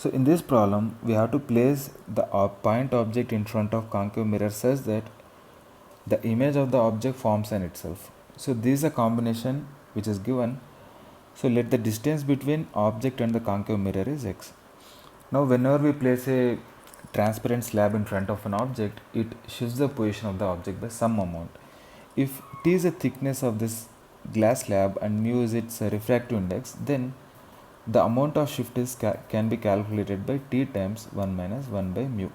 So in this problem we have to place the point object in front of concave mirror such that the image of the object forms an itself. So this is a combination which is given. So let the distance between object and the concave mirror is x. Now whenever we place a transparent slab in front of an object, it shifts the position of the object by some amount. If t is the thickness of this glass slab and mu is its refractive index, then the amount of shift is can be calculated by t times 1 minus 1 by mu.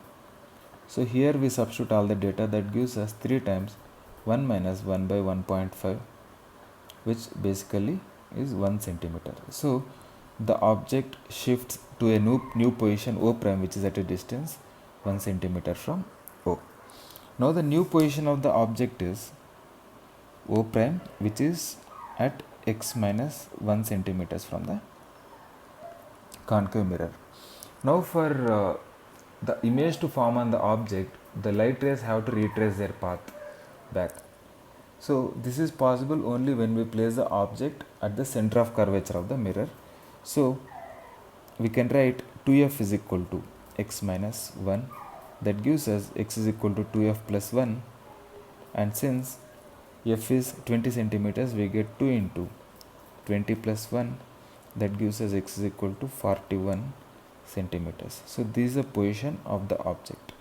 So here we substitute all the data, that gives us 3 times 1 minus 1 by 1.5, which basically is 1 centimeter. So the object shifts to a new position O prime, which is at a distance 1 centimeter from O. Now the new position of the object is O prime, which is at x minus 1 centimeters from the concave mirror. Now for the image to form on the object, the light rays have to retrace their path back. So this is possible only when we place the object at the center of curvature of the mirror. So we can write 2f is equal to x minus 1, that gives us x is equal to 2f plus 1, and since f is 20 centimeters, we get 2 into 20 plus 1, that gives us x is equal to 41 centimeters. So this is the position of the object.